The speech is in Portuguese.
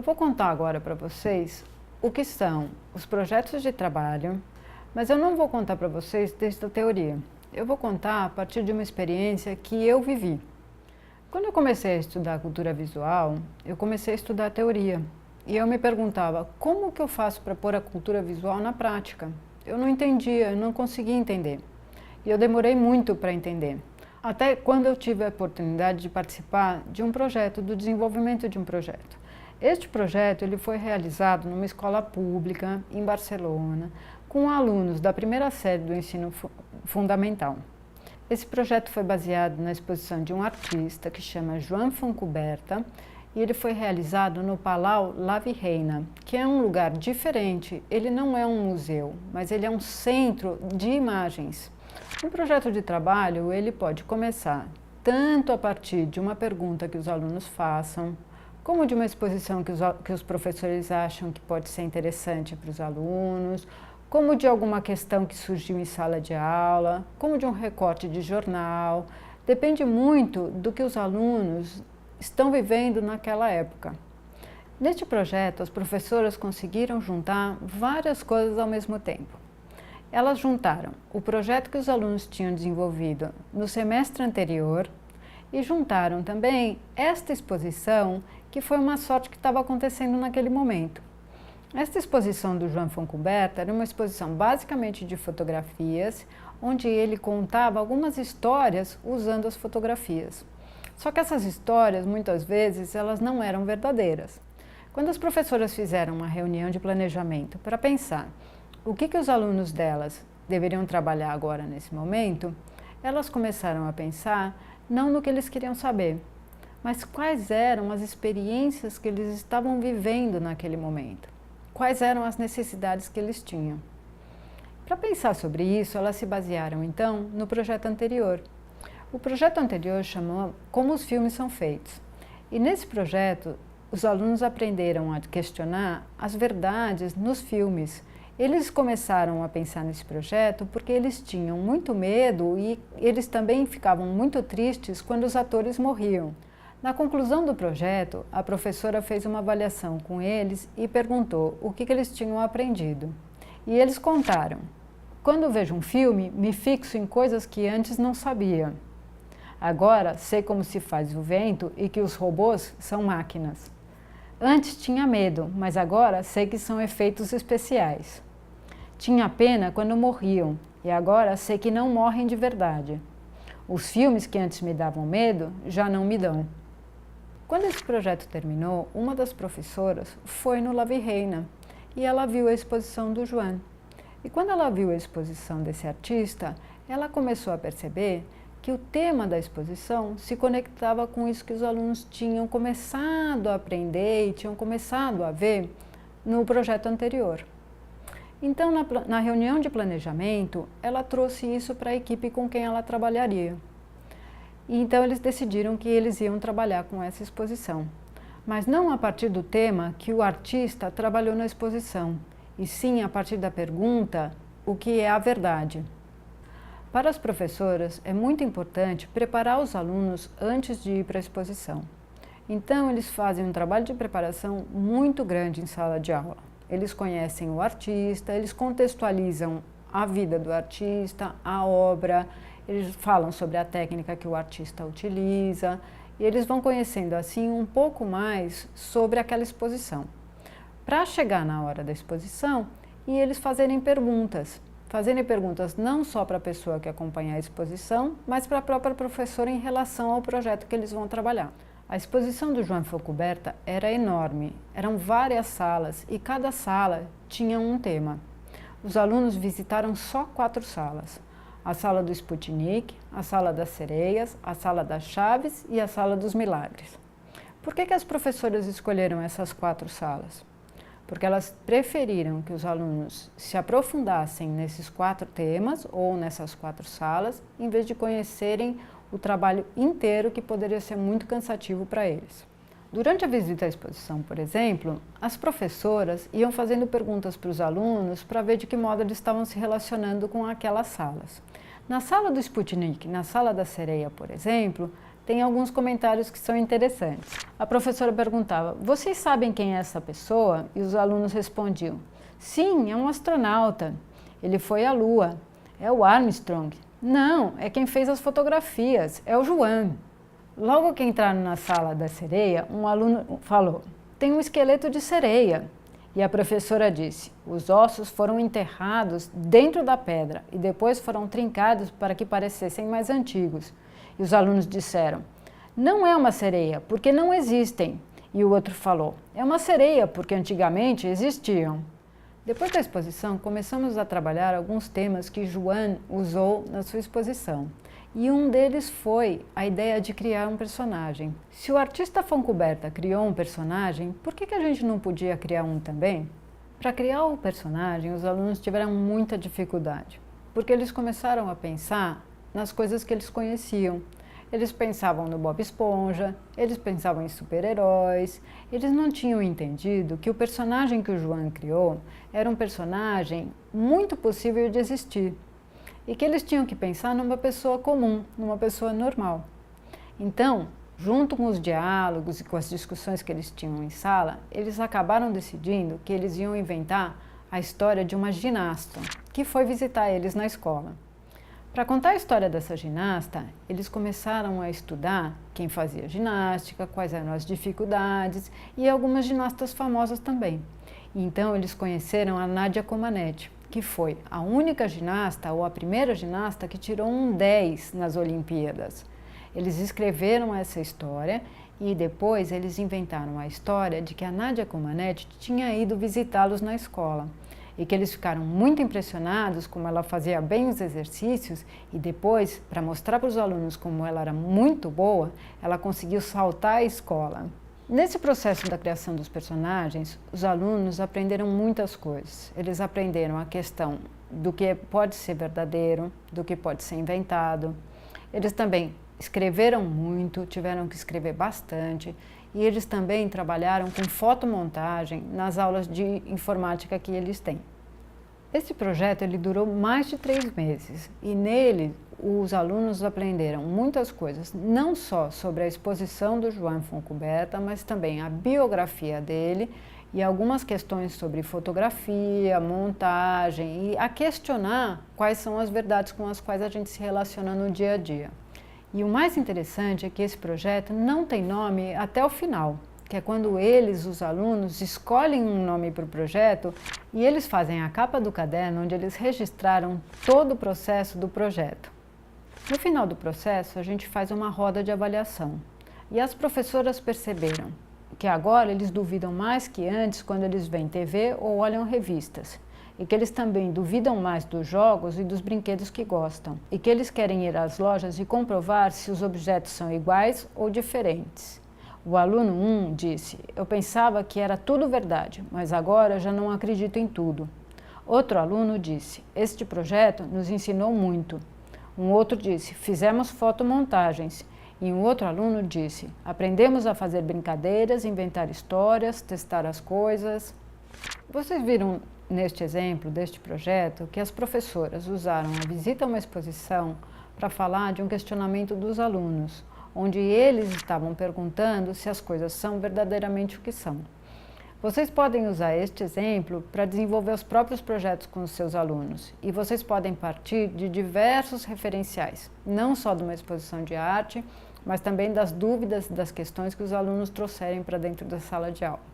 vou contar agora para vocês o que são os projetos de trabalho, mas eu não vou contar para vocês desde a teoria. Eu vou contar a partir de uma experiência que eu vivi. Quando eu comecei a estudar cultura visual, eu comecei a estudar teoria. E eu me perguntava, como que eu faço para pôr a cultura visual na prática? Eu não entendia, eu não conseguia entender. E eu demorei muito para entender. Até quando eu tive a oportunidade de participar de um projeto, do desenvolvimento de um projeto. Este projeto ele foi realizado numa escola pública em Barcelona, com alunos da primeira série do ensino fundamental. Esse projeto foi baseado na exposição de um artista que chama Joan Fontcuberta, e ele foi realizado no Palau La Virreina, que é um lugar diferente. Ele não é um museu, mas ele é um centro de imagens. Um projeto de trabalho, ele pode começar tanto a partir de uma pergunta que os alunos façam, como de uma exposição que os professores acham que pode ser interessante para os alunos, como de alguma questão que surgiu em sala de aula, como de um recorte de jornal. Depende muito do que os alunos estão vivendo naquela época. Neste projeto, as professoras conseguiram juntar várias coisas ao mesmo tempo. Elas juntaram o projeto que os alunos tinham desenvolvido no semestre anterior e juntaram também esta exposição, que foi uma sorte que estava acontecendo naquele momento. Esta exposição do Joan Fontcuberta era uma exposição basicamente de fotografias, onde ele contava algumas histórias usando as fotografias. Só que essas histórias, muitas vezes, elas não eram verdadeiras. Quando as professoras fizeram uma reunião de planejamento para pensar o que os alunos delas deveriam trabalhar agora nesse momento, elas começaram a pensar não no que eles queriam saber, mas quais eram as experiências que eles estavam vivendo naquele momento, quais eram as necessidades que eles tinham. Para pensar sobre isso, elas se basearam então no projeto anterior. O projeto anterior chamou Como os Filmes São Feitos. E nesse projeto, os alunos aprenderam a questionar as verdades nos filmes. Eles começaram a pensar nesse projeto porque eles tinham muito medo e eles também ficavam muito tristes quando os atores morriam. Na conclusão do projeto, a professora fez uma avaliação com eles e perguntou o que eles tinham aprendido. E eles contaram: quando vejo um filme, me fixo em coisas que antes não sabia. Agora sei como se faz o vento e que os robôs são máquinas. Antes tinha medo, mas agora sei que são efeitos especiais. Tinha pena quando morriam e agora sei que não morrem de verdade. Os filmes que antes me davam medo já não me dão. Quando esse projeto terminou, uma das professoras foi no La Virreina e ela viu a exposição do Joan. E quando ela viu a exposição desse artista, ela começou a perceber que o tema da exposição se conectava com isso que os alunos tinham começado a aprender e tinham começado a ver no projeto anterior. Então, na reunião de planejamento, ela trouxe isso para a equipe com quem ela trabalharia. E então eles decidiram que eles iam trabalhar com essa exposição, mas não a partir do tema que o artista trabalhou na exposição, e sim a partir da pergunta: o que é a verdade? Para as professoras, é muito importante preparar os alunos antes de ir para a exposição. Então, eles fazem um trabalho de preparação muito grande em sala de aula. Eles conhecem o artista, eles contextualizam a vida do artista, a obra, eles falam sobre a técnica que o artista utiliza, e eles vão conhecendo assim um pouco mais sobre aquela exposição. Para chegar na hora da exposição e eles fazerem perguntas não só para a pessoa que acompanha a exposição, mas para a própria professora em relação ao projeto que eles vão trabalhar. A exposição do Joan Fontcuberta era enorme, eram várias salas e cada sala tinha um tema. Os alunos visitaram só 4 salas: a sala do Sputnik, a sala das sereias, a sala das chaves e a sala dos milagres. Por que as professoras escolheram essas 4 salas? Porque elas preferiram que os alunos se aprofundassem nesses 4 temas ou nessas 4 salas, em vez de conhecerem o trabalho inteiro, que poderia ser muito cansativo para eles. Durante a visita à exposição, por exemplo, as professoras iam fazendo perguntas para os alunos para ver de que modo eles estavam se relacionando com aquelas salas. Na sala do Sputnik, na sala da sereia, por exemplo, tem alguns comentários que são interessantes. A professora perguntava: vocês sabem quem é essa pessoa? E os alunos respondiam: sim, é um astronauta. Ele foi à Lua. É o Armstrong. Não, é quem fez as fotografias. É o João. Logo que entraram na sala da sereia, um aluno falou: tem um esqueleto de sereia. E a professora disse: os ossos foram enterrados dentro da pedra e depois foram trincados para que parecessem mais antigos. E os alunos disseram: não é uma sereia, porque não existem. E o outro falou: é uma sereia, porque antigamente existiam. Depois da exposição, começamos a trabalhar alguns temas que João usou na sua exposição. E um deles foi a ideia de criar um personagem. Se o artista Fontcuberta criou um personagem, por que a gente não podia criar um também? Para criar o personagem, os alunos tiveram muita dificuldade, porque eles começaram a pensar nas coisas que eles conheciam. Eles pensavam no Bob Esponja, eles pensavam em super-heróis, eles não tinham entendido que o personagem que o João criou era um personagem muito possível de existir e que eles tinham que pensar numa pessoa comum, numa pessoa normal. Então, junto com os diálogos e com as discussões que eles tinham em sala, eles acabaram decidindo que eles iam inventar a história de uma ginasta que foi visitar eles na escola. Para contar a história dessa ginasta, eles começaram a estudar quem fazia ginástica, quais eram as dificuldades e algumas ginastas famosas também. Então eles conheceram a Nadia Comaneci, que foi a única ginasta ou a primeira ginasta que tirou um 10 nas Olimpíadas. Eles escreveram essa história e depois eles inventaram a história de que a Nadia Comaneci tinha ido visitá-los na escola e que eles ficaram muito impressionados como ela fazia bem os exercícios e depois, para mostrar para os alunos como ela era muito boa, ela conseguiu saltar a escola. Nesse processo da criação dos personagens, os alunos aprenderam muitas coisas. Eles aprenderam a questão do que pode ser verdadeiro, do que pode ser inventado. Eles também escreveram muito, tiveram que escrever bastante, e eles também trabalharam com fotomontagem nas aulas de informática que eles têm. Esse projeto ele durou mais de 3 meses e nele os alunos aprenderam muitas coisas, não só sobre a exposição do João Fontcuberta, mas também a biografia dele e algumas questões sobre fotografia, montagem e a questionar quais são as verdades com as quais a gente se relaciona no dia a dia. E o mais interessante é que esse projeto não tem nome até o final, que é quando eles, os alunos, escolhem um nome para o projeto e eles fazem a capa do caderno onde eles registraram todo o processo do projeto. No final do processo, a gente faz uma roda de avaliação e as professoras perceberam que agora eles duvidam mais que antes quando eles veem TV ou olham revistas e que eles também duvidam mais dos jogos e dos brinquedos que gostam e que eles querem ir às lojas e comprovar se os objetos são iguais ou diferentes. O aluno 1 disse: eu pensava que era tudo verdade, mas agora já não acredito em tudo. Outro aluno disse: este projeto nos ensinou muito. Um outro disse: fizemos fotomontagens. E um outro aluno disse: aprendemos a fazer brincadeiras, inventar histórias, testar as coisas. Vocês viram neste exemplo deste projeto que as professoras usaram a visita a uma exposição para falar de um questionamento dos alunos, onde eles estavam perguntando se as coisas são verdadeiramente o que são. Vocês podem usar este exemplo para desenvolver os próprios projetos com os seus alunos e vocês podem partir de diversos referenciais, não só de uma exposição de arte, mas também das dúvidas, das questões que os alunos trouxerem para dentro da sala de aula.